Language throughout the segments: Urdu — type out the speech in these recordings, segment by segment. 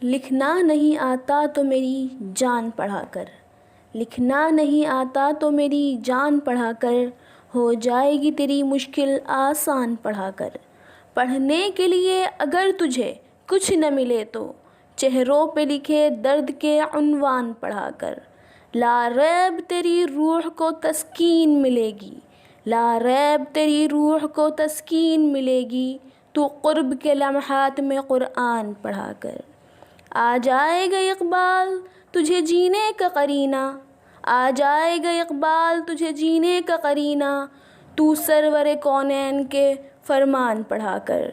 لکھنا نہیں آتا تو میری جان پڑھا کر، لکھنا نہیں آتا تو میری جان پڑھا کر، ہو جائے گی تیری مشکل آسان پڑھا کر۔ پڑھنے کے لیے اگر تجھے کچھ نہ ملے تو چہروں پہ لکھے درد کے عنوان پڑھا کر۔ لا ریب تیری روح کو تسکین ملے گی، لا ریب تیری روح کو تسکین ملے گی، تو قرب کے لمحات میں قرآن پڑھا کر۔ آ جائے گا اقبال تجھے جینے کا قرینہ، آ جائے گا اقبال تجھے جینے کا قرینہ، تو سرور کونین کے فرمان پڑھا کر۔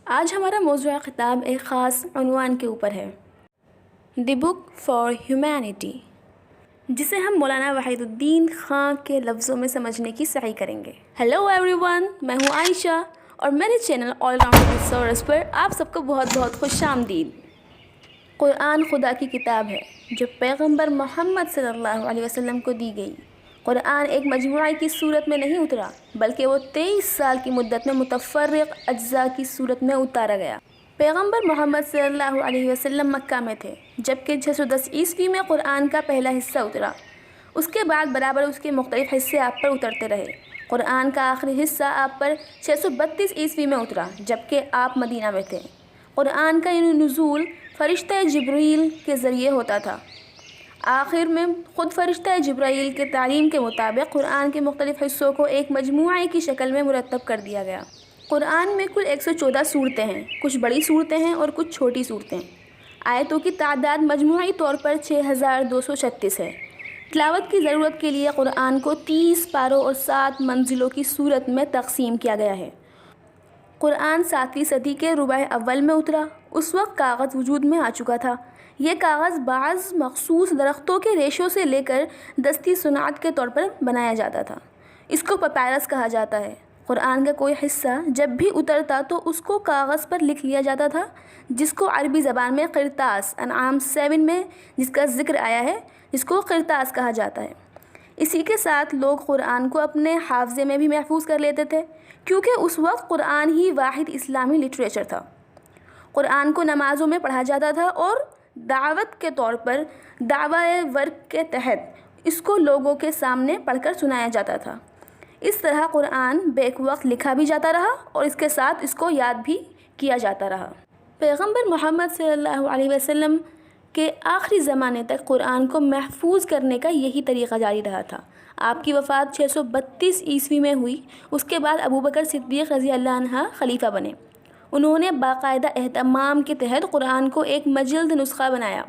آج ہمارا موضوع خطاب ایک خاص عنوان کے اوپر ہے، دی بک فار ہیومینٹی، جسے ہم مولانا وحید الدین خان کے لفظوں میں سمجھنے کی سعی کریں گے۔ ہیلو ایوری ون، میں ہوں عائشہ اور میرے چینل آل راؤنڈ ریسورس پر آپ سب کو بہت بہت خوش آمدید۔ قرآن خدا کی کتاب ہے جو پیغمبر محمد صلی اللہ علیہ وسلم کو دی گئی۔ قرآن ایک مجموعہ کی صورت میں نہیں اترا، بلکہ وہ 23 سال کی مدت میں متفرق اجزاء کی صورت میں اتارا گیا۔ پیغمبر محمد صلی اللہ علیہ وسلم مکہ میں تھے جبکہ 610 عیسوی میں قرآن کا پہلا حصہ اترا۔ اس کے بعد برابر اس کے مختلف حصے آپ پر اترتے رہے۔ قرآن کا آخری حصہ آپ پر 632 عیسوی میں اترا جبکہ آپ مدینہ میں تھے۔ قرآن کا نزول فرشتہ جبرائیل کے ذریعے ہوتا تھا۔ آخر میں خود فرشتہ جبرائیل کے تعلیم کے مطابق قرآن کے مختلف حصوں کو ایک مجموعے کی شکل میں مرتب کر دیا گیا۔ قرآن میں کل 114 صورتیں ہیں، کچھ بڑی صورتیں ہیں اور کچھ چھوٹی صورتیں۔ آیتوں کی تعداد مجموعی طور پر 6236 ہے۔ تلاوت کی ضرورت کے لیے قرآن کو 30 پاروں اور 7 منزلوں کی صورت میں تقسیم کیا گیا ہے۔ قرآن 7ویں صدی کے ربع اول میں اترا۔ اس وقت کاغذ وجود میں آ چکا تھا۔ یہ کاغذ بعض مخصوص درختوں کے ریشوں سے لے کر دستی صنعت کے طور پر بنایا جاتا تھا۔ اس کو پپائرس کہا جاتا ہے۔ قرآن کا کوئی حصہ جب بھی اترتا تو اس کو کاغذ پر لکھ لیا جاتا تھا، جس کو عربی زبان میں قرطاس، انعام 7 میں جس کا ذکر آیا ہے، جس کو قرطاس کہا جاتا ہے۔ اسی کے ساتھ لوگ قرآن کو اپنے حافظے میں بھی محفوظ کر لیتے تھے، کیونکہ اس وقت قرآن ہی واحد اسلامی لٹریچر تھا۔ قرآن کو نمازوں میں پڑھا جاتا تھا اور دعوت کے طور پر دعویٰ ورق کے تحت اس کو لوگوں کے سامنے پڑھ کر سنایا جاتا تھا۔ اس طرح قرآن بیک وقت لکھا بھی جاتا رہا اور اس کے ساتھ اس کو یاد بھی کیا جاتا رہا۔ پیغمبر محمد صلی اللہ علیہ وسلم کے آخری زمانے تک قرآن کو محفوظ کرنے کا یہی طریقہ جاری رہا تھا۔ آپ کی وفات 632 عیسوی میں ہوئی۔ اس کے بعد ابوبکر صدیق رضی اللہ عنہ خلیفہ بنے۔ انہوں نے باقاعدہ اہتمام کے تحت قرآن کو ایک مجلد نسخہ بنایا۔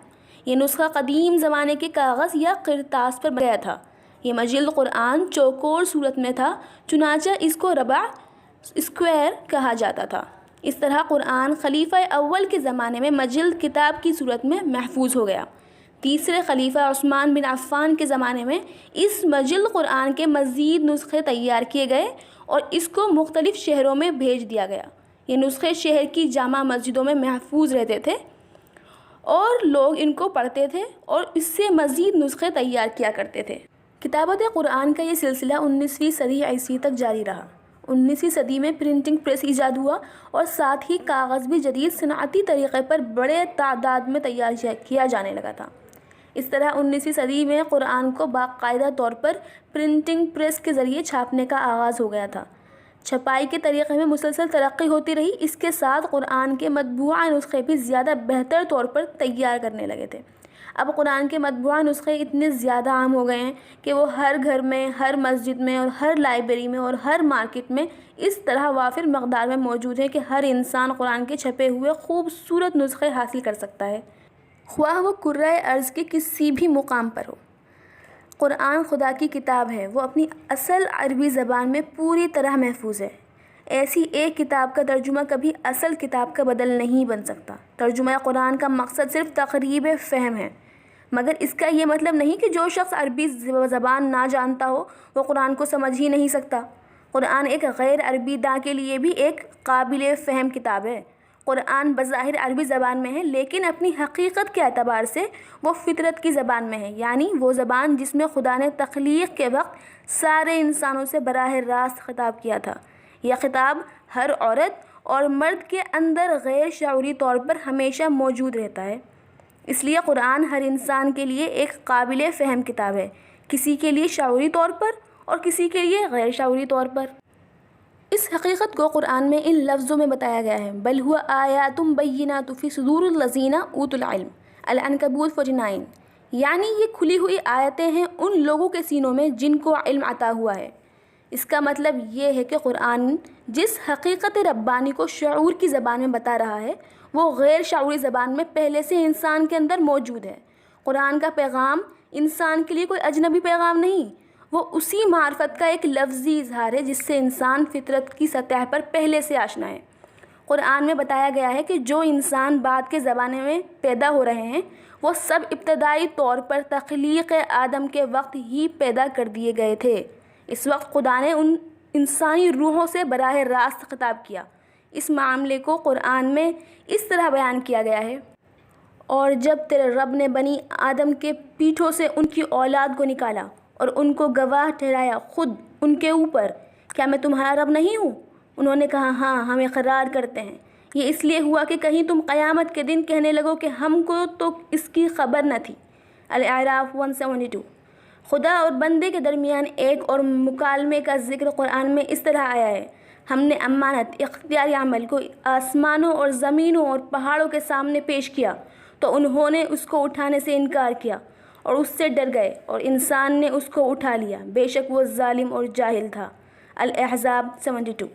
یہ نسخہ قدیم زمانے کے کاغذ یا قرطاس پر بنایا تھا۔ یہ مجلد قرآن چوکور صورت میں تھا، چنانچہ اس کو ربع اسکوائر کہا جاتا تھا۔ اس طرح قرآن خلیفہ اول کے زمانے میں مجلد کتاب کی صورت میں محفوظ ہو گیا۔ تیسرے خلیفہ عثمان بن عفان کے زمانے میں اس مجلد قرآن کے مزید نسخے تیار کیے گئے اور اس کو مختلف شہروں میں بھیج دیا گیا۔ یہ نسخے شہر کی جامع مسجدوں میں محفوظ رہتے تھے اور لوگ ان کو پڑھتے تھے اور اس سے مزید نسخے تیار کیا کرتے تھے۔ کتابت قرآن کا یہ سلسلہ 19ویں صدی عیسوی تک جاری رہا۔ 19ویں صدی میں پرنٹنگ پریس ایجاد ہوا اور ساتھ ہی کاغذ بھی جدید صنعتی طریقے پر بڑے تعداد میں تیار کیا جانے لگا تھا۔ اس طرح 19ویں صدی میں قرآن کو باقاعدہ طور پر پرنٹنگ پریس کے ذریعے چھاپنے کا آغاز ہو گیا تھا۔ چھپائی کے طریقے میں مسلسل ترقی ہوتی رہی۔ اس کے ساتھ قرآن کے مطبوعہ نسخے بھی زیادہ بہتر طور پر تیار کرنے لگے تھے۔ اب قرآن کے مطبوعہ نسخے اتنے زیادہ عام ہو گئے ہیں کہ وہ ہر گھر میں، ہر مسجد میں اور ہر لائبریری میں اور ہر مارکیٹ میں اس طرح وافر مقدار میں موجود ہیں کہ ہر انسان قرآن کے چھپے ہوئے خوبصورت نسخے حاصل کر سکتا ہے، خواہ وہ کرۂ ارض کے کسی بھی مقام پر ہو۔ قرآن خدا کی کتاب ہے، وہ اپنی اصل عربی زبان میں پوری طرح محفوظ ہے۔ ایسی ایک کتاب کا ترجمہ کبھی اصل کتاب کا بدل نہیں بن سکتا۔ ترجمہ قرآن کا مقصد صرف تقریب فہم ہے، مگر اس کا یہ مطلب نہیں کہ جو شخص عربی زبان نہ جانتا ہو وہ قرآن کو سمجھ ہی نہیں سکتا۔ قرآن ایک غیر عربی داں کے لیے بھی ایک قابل فہم کتاب ہے۔ قرآن بظاہر عربی زبان میں ہے، لیکن اپنی حقیقت کے اعتبار سے وہ فطرت کی زبان میں ہے، یعنی وہ زبان جس میں خدا نے تخلیق کے وقت سارے انسانوں سے براہ راست خطاب کیا تھا۔ یہ خطاب ہر عورت اور مرد کے اندر غیر شعوری طور پر ہمیشہ موجود رہتا ہے۔ اس لیے قرآن ہر انسان کے لیے ایک قابل فہم کتاب ہے، کسی کے لیے شعوری طور پر اور کسی کے لیے غیر شعوری طور پر۔ اس حقیقت کو قرآن میں ان لفظوں میں بتایا گیا ہے، بل ہوا آیات بینات فی صدور الذین اوتوا العلم، العنکبوت 49، یعنی یہ کھلی ہوئی آیتیں ہیں ان لوگوں کے سینوں میں جن کو علم عطا ہوا ہے۔ اس کا مطلب یہ ہے کہ قرآن جس حقیقت ربانی کو شعور کی زبان میں بتا رہا ہے وہ غیر شعوری زبان میں پہلے سے انسان کے اندر موجود ہے۔ قرآن کا پیغام انسان کے لیے کوئی اجنبی پیغام نہیں، وہ اسی معرفت کا ایک لفظی اظہار ہے جس سے انسان فطرت کی سطح پر پہلے سے آشنا ہے۔ قرآن میں بتایا گیا ہے کہ جو انسان بعد کے زمانے میں پیدا ہو رہے ہیں وہ سب ابتدائی طور پر تخلیق آدم کے وقت ہی پیدا کر دیے گئے تھے۔ اس وقت خدا نے ان انسانی روحوں سے براہ راست خطاب کیا۔ اس معاملے کو قرآن میں اس طرح بیان کیا گیا ہے، اور جب تیرے رب نے بنی آدم کے پیٹھوں سے ان کی اولاد کو نکالا اور ان کو گواہ ٹھہرایا خود ان کے اوپر، کیا میں تمہارا رب نہیں ہوں؟ انہوں نے کہا ہاں، ہم اقرار کرتے ہیں۔ یہ اس لیے ہوا کہ کہیں تم قیامت کے دن کہنے لگو کہ ہم کو تو اس کی خبر نہ تھی۔ الاعراف 172۔ خدا اور بندے کے درمیان ایک اور مکالمے کا ذکر قرآن میں اس طرح آیا ہے، ہم نے امانت اختیاری عمل کو آسمانوں اور زمینوں اور پہاڑوں کے سامنے پیش کیا تو انہوں نے اس کو اٹھانے سے انکار کیا اور اس سے ڈر گئے، اور انسان نے اس کو اٹھا لیا، بے شک وہ ظالم اور جاہل تھا۔ الاحزاب 72۔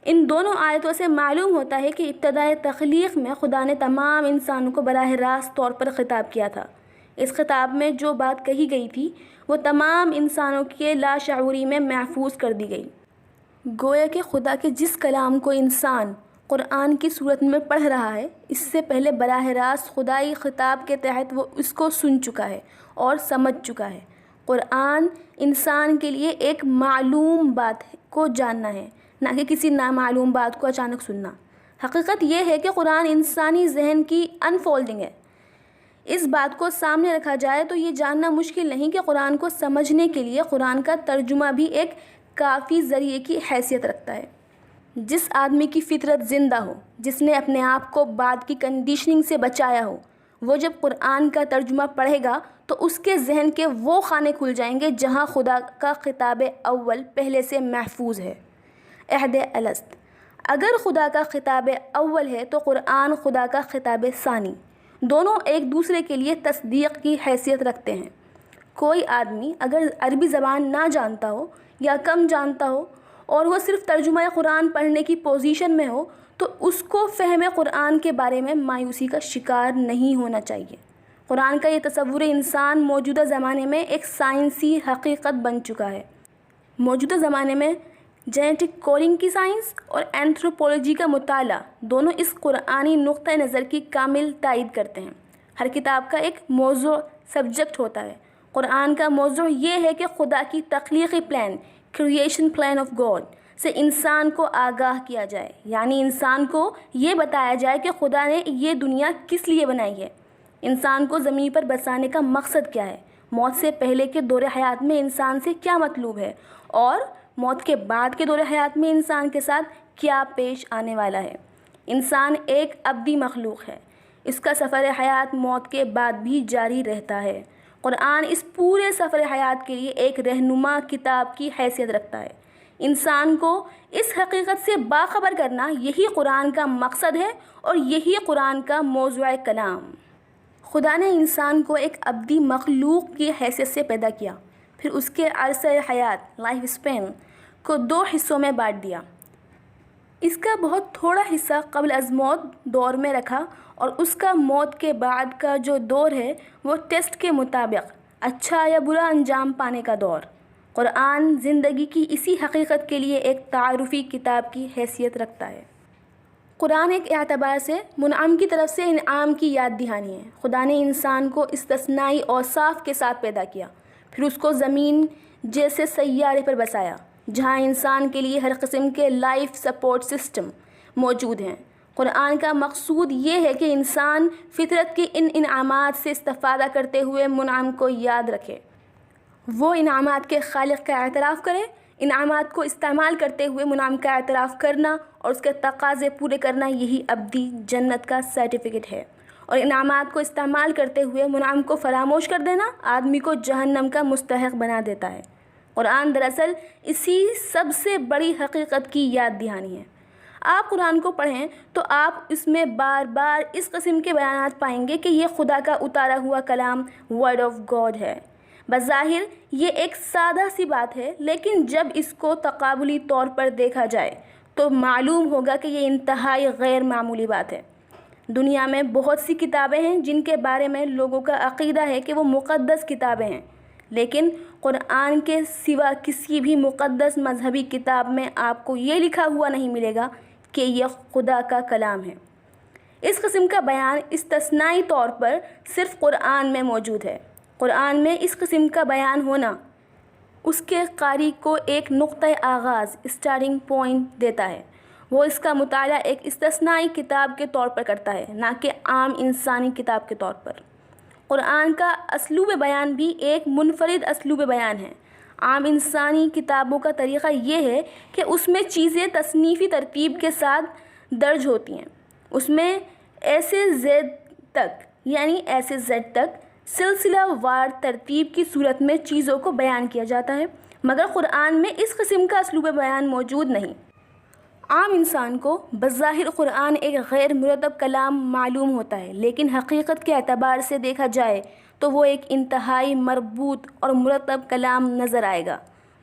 ان دونوں آیتوں سے معلوم ہوتا ہے کہ ابتدائے تخلیق میں خدا نے تمام انسانوں کو براہ راست طور پر خطاب کیا تھا۔ اس خطاب میں جو بات کہی گئی تھی وہ تمام انسانوں کے لاشعوری میں محفوظ کر دی گئی، گویا کہ خدا کے جس کلام کو انسان قرآن کی صورت میں پڑھ رہا ہے اس سے پہلے براہ راست خدائی خطاب کے تحت وہ اس کو سن چکا ہے اور سمجھ چکا ہے۔ قرآن انسان کے لیے ایک معلوم بات کو جاننا ہے، نہ کہ کسی نامعلوم بات کو اچانک سننا۔ حقیقت یہ ہے کہ قرآن انسانی ذہن کی انفولڈنگ ہے۔ اس بات کو سامنے رکھا جائے تو یہ جاننا مشکل نہیں کہ قرآن کو سمجھنے کے لیے قرآن کا ترجمہ بھی ایک کافی ذریعے کی حیثیت رکھتا ہے۔ جس آدمی کی فطرت زندہ ہو، جس نے اپنے آپ کو بعد کی کنڈیشننگ سے بچایا ہو، وہ جب قرآن کا ترجمہ پڑھے گا تو اس کے ذہن کے وہ خانے کھل جائیں گے جہاں خدا کا خطاب اول پہلے سے محفوظ ہے۔ عہد الست۔ اگر خدا کا خطاب اول ہے تو قرآن خدا کا خطاب ثانی، دونوں ایک دوسرے کے لیے تصدیق کی حیثیت رکھتے ہیں۔ کوئی آدمی اگر عربی زبان نہ جانتا ہو یا کم جانتا ہو اور وہ صرف ترجمہ قرآن پڑھنے کی پوزیشن میں ہو تو اس کو فہم قرآن کے بارے میں مایوسی کا شکار نہیں ہونا چاہیے۔ قرآن کا یہ تصور انسان موجودہ زمانے میں ایک سائنسی حقیقت بن چکا ہے۔ موجودہ زمانے میں جینیٹک کوڈنگ کی سائنس اور اینتھروپولوجی کا مطالعہ دونوں اس قرآنی نقطہ نظر کی کامل تائید کرتے ہیں۔ ہر کتاب کا ایک موضوع سبجیکٹ ہوتا ہے۔ قرآن کا موضوع یہ ہے کہ خدا کی تخلیقی plan, creation plan of God سے انسان کو آگاہ کیا جائے، یعنی انسان کو یہ بتایا جائے کہ خدا نے یہ دنیا کس لیے بنائی ہے، انسان کو زمین پر بسانے کا مقصد کیا ہے، موت سے پہلے کے دور حیات میں انسان سے کیا مطلوب ہے، اور موت کے بعد کے دور حیات میں انسان کے ساتھ کیا پیش آنے والا ہے۔ انسان ایک ابدی مخلوق ہے، اس کا سفر حیات موت کے بعد بھی جاری رہتا ہے۔ قرآن اس پورے سفر حیات کے لیے ایک رہنما کتاب کی حیثیت رکھتا ہے۔ انسان کو اس حقیقت سے باخبر کرنا یہی قرآن کا مقصد ہے اور یہی قرآن کا موضوع کلام۔ خدا نے انسان کو ایک ابدی مخلوق کی حیثیت سے پیدا کیا، پھر اس کے عرصہ حیات لائف اسپین کو 2 حصوں میں بانٹ دیا۔ اس کا بہت تھوڑا حصہ قبل از موت دور میں رکھا اور اس کا موت کے بعد کا جو دور ہے وہ ٹیسٹ کے مطابق اچھا یا برا انجام پانے کا دور۔ قرآن زندگی کی اسی حقیقت کے لیے ایک تعارفی کتاب کی حیثیت رکھتا ہے۔ قرآن ایک اعتبار سے منعم کی طرف سے انعام کی یاد دہانی ہے۔ خدا نے انسان کو استثنائی اوصاف کے ساتھ پیدا کیا، پھر اس کو زمین جیسے سیارے پر بسایا جہاں انسان کے لیے ہر قسم کے لائف سپورٹ سسٹم موجود ہیں۔ قرآن کا مقصود یہ ہے کہ انسان فطرت کے ان انعامات سے استفادہ کرتے ہوئے منعم کو یاد رکھے، وہ انعامات کے خالق کا اعتراف کرے۔ انعامات کو استعمال کرتے ہوئے منعم کا اعتراف کرنا اور اس کے تقاضے پورے کرنا، یہی ابدی جنت کا سرٹیفکیٹ ہے، اور انعامات کو استعمال کرتے ہوئے منعم کو فراموش کر دینا آدمی کو جہنم کا مستحق بنا دیتا ہے۔ قرآن دراصل اسی سب سے بڑی حقیقت کی یاد دہانی ہے۔ آپ قرآن کو پڑھیں تو آپ اس میں بار بار اس قسم کے بیانات پائیں گے کہ یہ خدا کا اتارا ہوا کلام ورڈ آف گاڈ ہے۔ بظاہر یہ ایک سادہ سی بات ہے، لیکن جب اس کو تقابلی طور پر دیکھا جائے تو معلوم ہوگا کہ یہ انتہائی غیر معمولی بات ہے۔ دنیا میں بہت سی کتابیں ہیں جن کے بارے میں لوگوں کا عقیدہ ہے کہ وہ مقدس کتابیں ہیں، لیکن قرآن کے سوا کسی بھی مقدس مذہبی کتاب میں آپ کو یہ لکھا ہوا نہیں ملے گا کہ یہ خدا کا کلام ہے۔ اس قسم کا بیان استثنائی طور پر صرف قرآن میں موجود ہے۔ قرآن میں اس قسم کا بیان ہونا اس کے قاری کو ایک نقطۂ آغاز اسٹارٹنگ پوائنٹ دیتا ہے۔ وہ اس کا مطالعہ ایک استثنائی کتاب کے طور پر کرتا ہے، نہ کہ عام انسانی کتاب کے طور پر۔ قرآن کا اسلوب بیان بھی ایک منفرد اسلوب بیان ہے۔ عام انسانی کتابوں کا طریقہ یہ ہے کہ اس میں چیزیں تصنیفی ترتیب کے ساتھ درج ہوتی ہیں، اس میں ایسے زیڈ تک سلسلہ وار ترتیب کی صورت میں چیزوں کو بیان کیا جاتا ہے، مگر قرآن میں اس قسم کا اسلوب بیان موجود نہیں۔ عام انسان کو بظاہر قرآن ایک غیر مرتب کلام معلوم ہوتا ہے، لیکن حقیقت کے اعتبار سے دیکھا جائے تو وہ ایک انتہائی مربوط اور مرتب کلام نظر آئے گا۔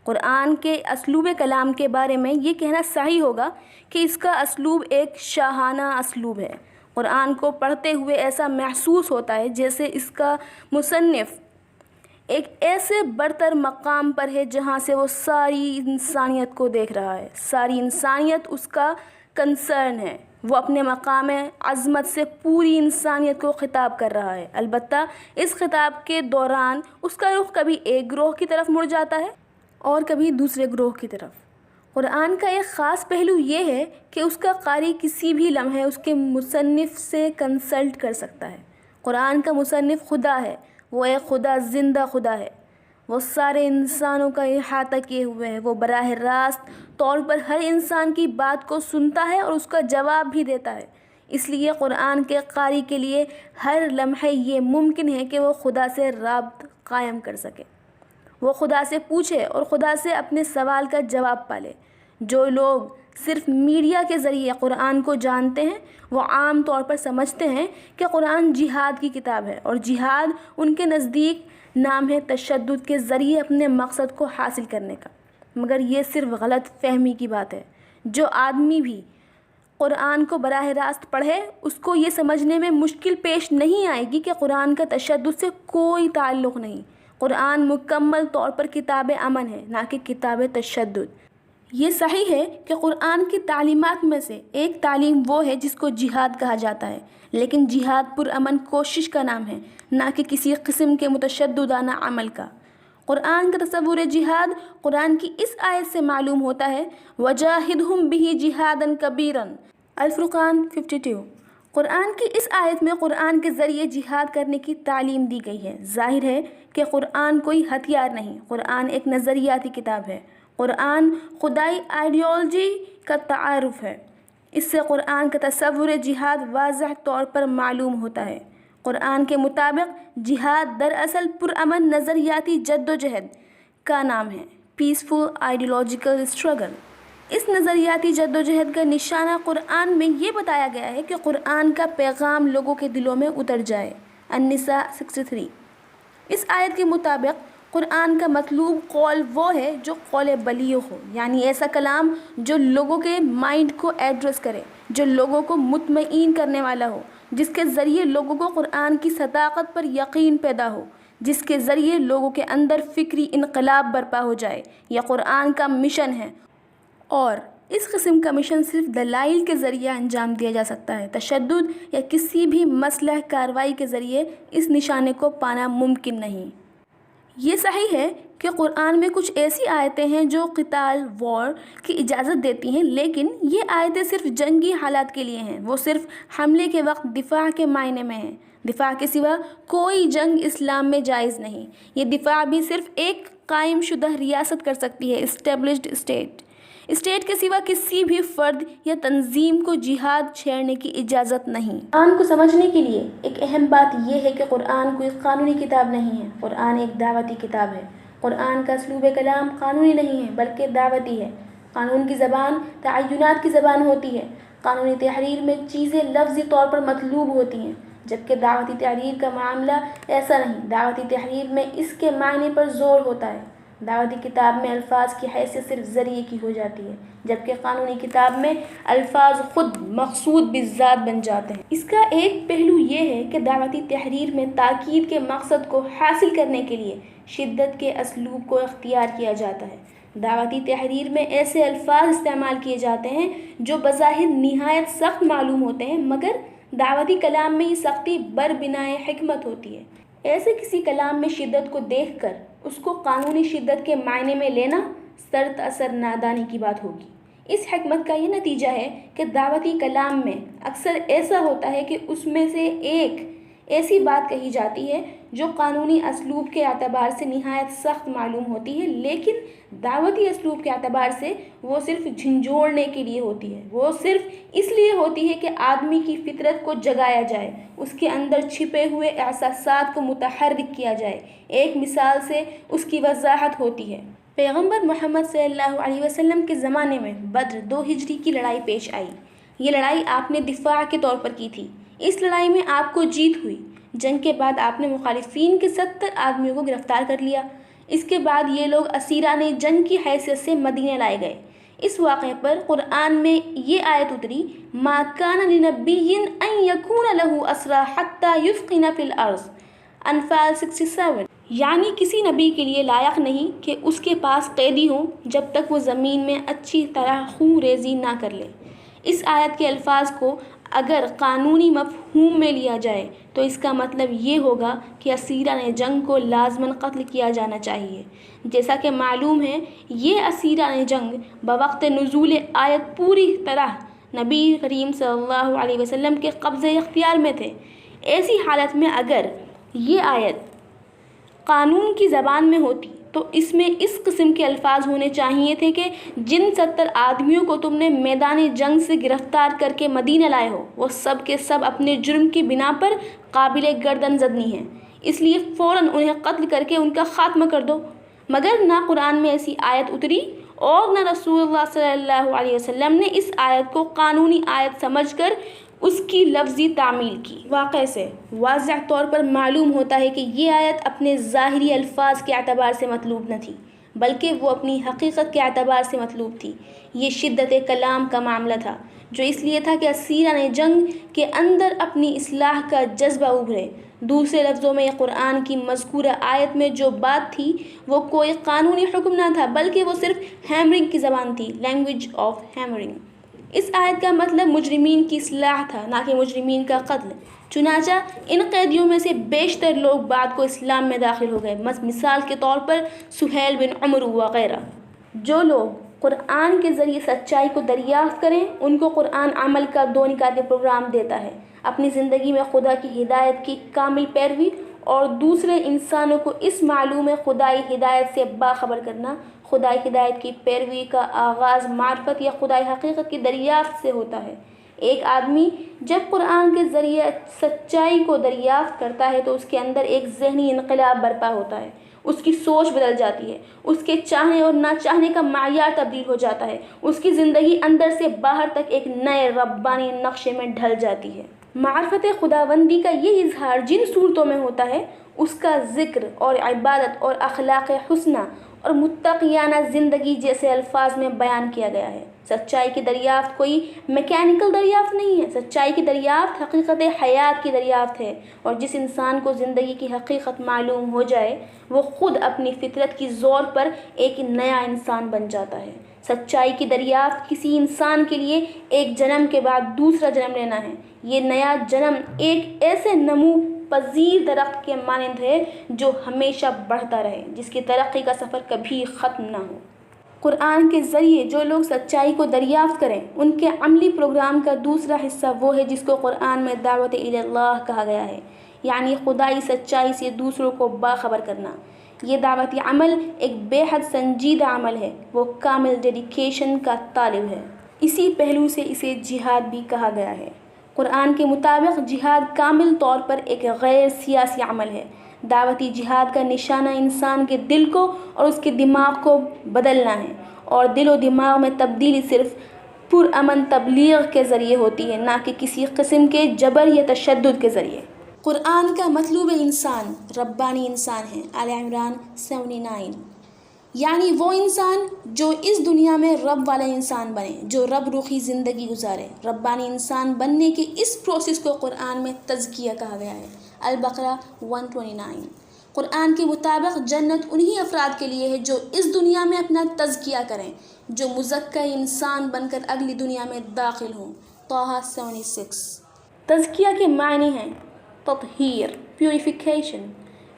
قرآن کے اسلوب کلام کے بارے میں یہ کہنا صحیح ہوگا کہ اس کا اسلوب ایک شاہانہ اسلوب ہے۔ قرآن کو پڑھتے ہوئے ایسا محسوس ہوتا ہے جیسے اس کا مصنف ایک ایسے برتر مقام پر ہے جہاں سے وہ ساری انسانیت کو دیکھ رہا ہے۔ ساری انسانیت اس کا کنسرن ہے، وہ اپنے مقام عظمت سے پوری انسانیت کو خطاب کر رہا ہے۔ البتہ اس خطاب کے دوران اس کا رخ کبھی ایک گروہ کی طرف مڑ جاتا ہے اور کبھی دوسرے گروہ کی طرف۔ قرآن کا ایک خاص پہلو یہ ہے کہ اس کا قاری کسی بھی لمحے اس کے مصنف سے کنسلٹ کر سکتا ہے۔ قرآن کا مصنف خدا ہے، وہ ایک خدا زندہ خدا ہے، وہ سارے انسانوں کا احاطہ کیے ہوئے ہے، وہ براہ راست طور پر ہر انسان کی بات کو سنتا ہے اور اس کا جواب بھی دیتا ہے۔ اس لیے قرآن کے قاری کے لیے ہر لمحے یہ ممکن ہے کہ وہ خدا سے رابط قائم کر سکے، وہ خدا سے پوچھے اور خدا سے اپنے سوال کا جواب پالے۔ جو لوگ صرف میڈیا کے ذریعے قرآن کو جانتے ہیں وہ عام طور پر سمجھتے ہیں کہ قرآن جہاد کی کتاب ہے، اور جہاد ان کے نزدیک نام ہے تشدد کے ذریعے اپنے مقصد کو حاصل کرنے کا، مگر یہ صرف غلط فہمی کی بات ہے۔ جو آدمی بھی قرآن کو براہ راست پڑھے اس کو یہ سمجھنے میں مشکل پیش نہیں آئے گی کہ قرآن کا تشدد سے کوئی تعلق نہیں۔ قرآن مکمل طور پر کتاب امن ہے، نہ کہ کتاب تشدد۔ یہ صحیح ہے کہ قرآن کی تعلیمات میں سے ایک تعلیم وہ ہے جس کو جہاد کہا جاتا ہے، لیکن جہاد پرامن کوشش کا نام ہے، نہ کہ کسی قسم کے متشددانہ عمل کا۔ قرآن کا تصور جہاد قرآن کی اس آیت سے معلوم ہوتا ہے، وَجَاهِدْهُمْ بِهِ جِهَادًا كَبِيرًا، الفرقان 52۔ قرآن کی اس آیت میں قرآن کے ذریعے جہاد کرنے کی تعلیم دی گئی ہے۔ ظاہر ہے کہ قرآن کوئی ہتھیار نہیں، قرآن ایک نظریاتی کتاب ہے۔ قرآن خدائی آئیڈیالوجی کا تعارف ہے۔ اس سے قرآن کا تصور جہاد واضح طور پر معلوم ہوتا ہے۔ قرآن کے مطابق جہاد دراصل پرامن نظریاتی جد و جہد کا نام ہے، پیسفل آئیڈیالوجیکل اسٹرگل۔ اس نظریاتی جد و جہد کا نشانہ قرآن میں یہ بتایا گیا ہے کہ قرآن کا پیغام لوگوں کے دلوں میں اتر جائے۔ النساء 63۔ اس آیت کے مطابق قرآن کا مطلوب قول وہ ہے جو قول بلیغ ہو، یعنی ایسا کلام جو لوگوں کے مائنڈ کو ایڈریس کرے، جو لوگوں کو مطمئن کرنے والا ہو، جس کے ذریعے لوگوں کو قرآن کی صداقت پر یقین پیدا ہو، جس کے ذریعے لوگوں کے اندر فکری انقلاب برپا ہو جائے۔ یہ قرآن کا مشن ہے، اور اس قسم کا مشن صرف دلائل کے ذریعے انجام دیا جا سکتا ہے۔ تشدد یا کسی بھی مسلح کارروائی کے ذریعے اس نشانے کو پانا ممکن نہیں۔ یہ صحیح ہے کہ قرآن میں کچھ ایسی آیتیں ہیں جو قتال وار کی اجازت دیتی ہیں، لیکن یہ آیتیں صرف جنگی حالات کے لیے ہیں، وہ صرف حملے کے وقت دفاع کے معنی میں ہیں۔ دفاع کے سوا کوئی جنگ اسلام میں جائز نہیں۔ یہ دفاع بھی صرف ایک قائم شدہ ریاست کر سکتی ہے، اسٹیبلشڈ اسٹیٹ۔ اسٹیٹ کے سوا کسی بھی فرد یا تنظیم کو جہاد چھیڑنے کی اجازت نہیں۔ قرآن کو سمجھنے کے لیے ایک اہم بات یہ ہے کہ قرآن کوئی قانونی کتاب نہیں ہے، قرآن ایک دعوتی کتاب ہے۔ قرآن کا اسلوب کلام قانونی نہیں ہے بلکہ دعوتی ہے۔ قانون کی زبان تعینات کی زبان ہوتی ہے۔ قانونی تحریر میں چیزیں لفظی طور پر مطلوب ہوتی ہیں، جبکہ دعوتی تحریر کا معاملہ ایسا نہیں۔ دعوتی تحریر میں اس کے معنی پر زور ہوتا ہے۔ دعوتی کتاب میں الفاظ کی حیثیت صرف ذریعے کی ہو جاتی ہے، جبکہ قانونی کتاب میں الفاظ خود مقصود بالذات بن جاتے ہیں۔ اس کا ایک پہلو یہ ہے کہ دعوتی تحریر میں تاکید کے مقصد کو حاصل کرنے کے لیے شدت کے اسلوب کو اختیار کیا جاتا ہے۔ دعوتی تحریر میں ایسے الفاظ استعمال کیے جاتے ہیں جو بظاہر نہایت سخت معلوم ہوتے ہیں، مگر دعوتی کلام میں یہ سختی بربنائے حکمت ہوتی ہے۔ ایسے کسی کلام میں شدت کو دیکھ کر اس کو قانونی شدت کے معنی میں لینا سرت اثر نادانی کی بات ہوگی۔ اس حکمت کا یہ نتیجہ ہے کہ دعوتی کلام میں اکثر ایسا ہوتا ہے کہ اس میں سے ایک ایسی بات کہی جاتی ہے جو قانونی اسلوب کے اعتبار سے نہایت سخت معلوم ہوتی ہے، لیکن دعوتی اسلوب کے اعتبار سے وہ صرف جھنجھوڑنے کے لیے ہوتی ہے۔ وہ صرف اس لیے ہوتی ہے کہ آدمی کی فطرت کو جگایا جائے، اس کے اندر چھپے ہوئے احساسات کو متحرک کیا جائے۔ ایک مثال سے اس کی وضاحت ہوتی ہے۔ پیغمبر محمد صلی اللہ علیہ وسلم کے زمانے میں بدر 2 ہجری کی لڑائی پیش آئی۔ یہ لڑائی آپ نے دفاع کے طور پر کی تھی۔ اس لڑائی میں آپ کو جیت ہوئی۔ جنگ کے بعد آپ نے مخالفین کے 70 آدمیوں کو گرفتار کر لیا۔ اس کے بعد یہ لوگ اسیران جنگ کی حیثیت سے مدینے لائے گئے۔ اس واقعے پر قرآن میں یہ آیت اتری، مَا كَانَ لِنَبِيٍّ أَن يَكُونَ لَهُ أَسْرَىٰ حَتَّىٰ يُثْخِنَ فِي الْأَرْضِ، انفال 67۔ یعنی کسی نبی کے لیے لائق نہیں کہ اس کے پاس قیدی ہوں جب تک وہ زمین میں اچھی طرح خون ریزی نہ کر لے۔ اس آیت کے الفاظ کو اگر قانونی مفہوم میں لیا جائے تو اس کا مطلب یہ ہوگا کہ اسیران جنگ کو لازماً قتل کیا جانا چاہیے۔ جیسا کہ معلوم ہے، یہ اسیران جنگ بوقت نزول آیت پوری طرح نبی کریم صلی اللہ علیہ وسلم کے قبضے اختیار میں تھے۔ ایسی حالت میں اگر یہ آیت قانون کی زبان میں ہوتی تو اس میں اس قسم کے الفاظ ہونے چاہیے تھے کہ جن 70 آدمیوں کو تم نے میدان جنگ سے گرفتار کر کے مدینہ لائے ہو، وہ سب کے سب اپنے جرم کی بنا پر قابل گردن زدنی ہیں، اس لیے فوراً انہیں قتل کر کے ان کا خاتمہ کر دو۔ مگر نہ قرآن میں ایسی آیت اتری اور نہ رسول اللہ صلی اللہ علیہ وسلم نے اس آیت کو قانونی آیت سمجھ کر اس کی لفظی تعمیل کی۔ واقعے سے واضح طور پر معلوم ہوتا ہے کہ یہ آیت اپنے ظاہری الفاظ کے اعتبار سے مطلوب نہ تھی، بلکہ وہ اپنی حقیقت کے اعتبار سے مطلوب تھی۔ یہ شدت کلام کا معاملہ تھا، جو اس لیے تھا کہ اسیران جنگ کے اندر اپنی اصلاح کا جذبہ ابھرے۔ دوسرے لفظوں میں یہ قرآن کی مذکورہ آیت میں جو بات تھی وہ کوئی قانونی حکم نہ تھا، بلکہ وہ صرف ہیمرنگ کی زبان تھی، لینگویج آف ہیمرنگ۔ اس آیت کا مطلب مجرمین کی اصلاح تھا، نہ کہ مجرمین کا قتل۔ چنانچہ ان قیدیوں میں سے بیشتر لوگ بعد کو اسلام میں داخل ہو گئے، مثال کے طور پر سہیل بن عمرو وغیرہ۔ جو لوگ قرآن کے ذریعے سچائی کو دریافت کریں ان کو قرآن عمل کا 2 نکاتی پروگرام دیتا ہے: اپنی زندگی میں خدا کی ہدایت کی کامل پیروی اور دوسرے انسانوں کو اس معلوم خدائی ہدایت سے باخبر کرنا۔ خدائی ہدایت کی پیروی کا آغاز معرفت یا خدائی حقیقت کی دریافت سے ہوتا ہے۔ ایک آدمی جب قرآن کے ذریعے سچائی کو دریافت کرتا ہے تو اس کے اندر ایک ذہنی انقلاب برپا ہوتا ہے، اس کی سوچ بدل جاتی ہے، اس کے چاہنے اور نہ چاہنے کا معیار تبدیل ہو جاتا ہے، اس کی زندگی اندر سے باہر تک ایک نئے ربانی نقشے میں ڈھل جاتی ہے۔ معرفت خداوندی کا یہ اظہار جن صورتوں میں ہوتا ہے اس کا ذکر اور عبادت اور اخلاق حسنہ اور متقیانہ زندگی جیسے الفاظ میں بیان کیا گیا ہے۔ سچائی کی دریافت کوئی میکینیکل دریافت نہیں ہے، سچائی کی دریافت حقیقت حیات کی دریافت ہے، اور جس انسان کو زندگی کی حقیقت معلوم ہو جائے وہ خود اپنی فطرت کی زور پر ایک نیا انسان بن جاتا ہے۔ سچائی کی دریافت کسی انسان کے لیے ایک جنم کے بعد دوسرا جنم لینا ہے۔ یہ نیا جنم ایک ایسے نمو پذیر درخت کے مانند ہے جو ہمیشہ بڑھتا رہے، جس کی ترقی کا سفر کبھی ختم نہ ہو۔ قرآن کے ذریعے جو لوگ سچائی کو دریافت کریں ان کے عملی پروگرام کا دوسرا حصہ وہ ہے جس کو قرآن میں دعوت الی اللہ کہا گیا ہے، یعنی خدائی سچائی سے دوسروں کو باخبر کرنا۔ یہ دعوتی عمل ایک بے حد سنجیدہ عمل ہے، وہ کامل ڈیڈیکیشن کا طالب ہے۔ اسی پہلو سے اسے جہاد بھی کہا گیا ہے۔ قرآن کے مطابق جہاد کامل طور پر ایک غیر سیاسی عمل ہے۔ دعوتی جہاد کا نشانہ انسان کے دل کو اور اس کے دماغ کو بدلنا ہے، اور دل و دماغ میں تبدیلی صرف پرامن تبلیغ کے ذریعے ہوتی ہے، نہ کہ کسی قسم کے جبر یا تشدد کے ذریعے۔ قرآن کا مطلوب انسان ربانی انسان ہے، آل عمران 79۔ یعنی وہ انسان جو اس دنیا میں رب والا انسان بنے، جو رب روحی زندگی گزارے۔ ربانی انسان بننے کے اس پروسیس کو قرآن میں تزکیہ کہا گیا ہے، البقرہ 129۔ قرآن کے مطابق جنت انہی افراد کے لیے ہے جو اس دنیا میں اپنا تزکیہ کریں، جو مزکی انسان بن کر اگلی دنیا میں داخل ہوں، طٰہٰ 76۔ تزکیہ کے معنی ہیں تطہیر، پیوریفیکیشن،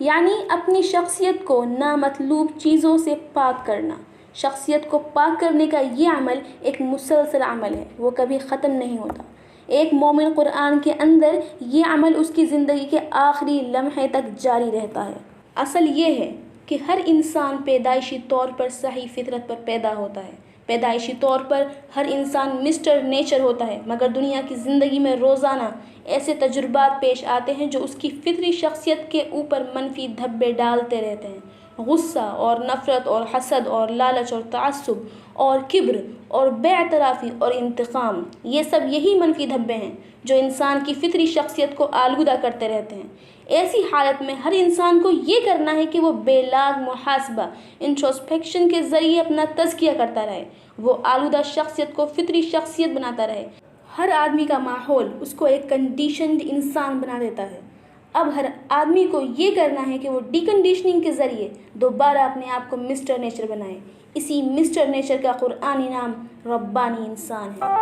یعنی اپنی شخصیت کو نامطلوب چیزوں سے پاک کرنا۔ شخصیت کو پاک کرنے کا یہ عمل ایک مسلسل عمل ہے، وہ کبھی ختم نہیں ہوتا۔ ایک مومن قرآن کے اندر یہ عمل اس کی زندگی کے آخری لمحے تک جاری رہتا ہے۔ اصل یہ ہے کہ ہر انسان پیدائشی طور پر صحیح فطرت پر پیدا ہوتا ہے۔ پیدائشی طور پر ہر انسان مسٹر نیچر ہوتا ہے، مگر دنیا کی زندگی میں روزانہ ایسے تجربات پیش آتے ہیں جو اس کی فطری شخصیت کے اوپر منفی دھبے ڈالتے رہتے ہیں۔ غصہ اور نفرت اور حسد اور لالچ اور تعصب اور کبر اور بے اعترافی اور انتقام، یہ سب یہی منفی دھبے ہیں جو انسان کی فطری شخصیت کو آلودہ کرتے رہتے ہیں۔ ایسی حالت میں ہر انسان کو یہ کرنا ہے کہ وہ بے لاگ محاسبہ، انٹروسپیکشن کے ذریعے اپنا تزکیہ کرتا رہے، وہ آلودہ شخصیت کو فطری شخصیت بناتا رہے۔ ہر آدمی کا ماحول اس کو ایک کنڈیشنڈ انسان بنا دیتا ہے۔ اب ہر آدمی کو یہ کرنا ہے کہ وہ ڈی کنڈیشننگ کے ذریعے دوبارہ اپنے آپ کو مسٹر نیچر بنائے۔ اسی مسٹر نیچر کا قرآنی نام ربانی انسان ہے۔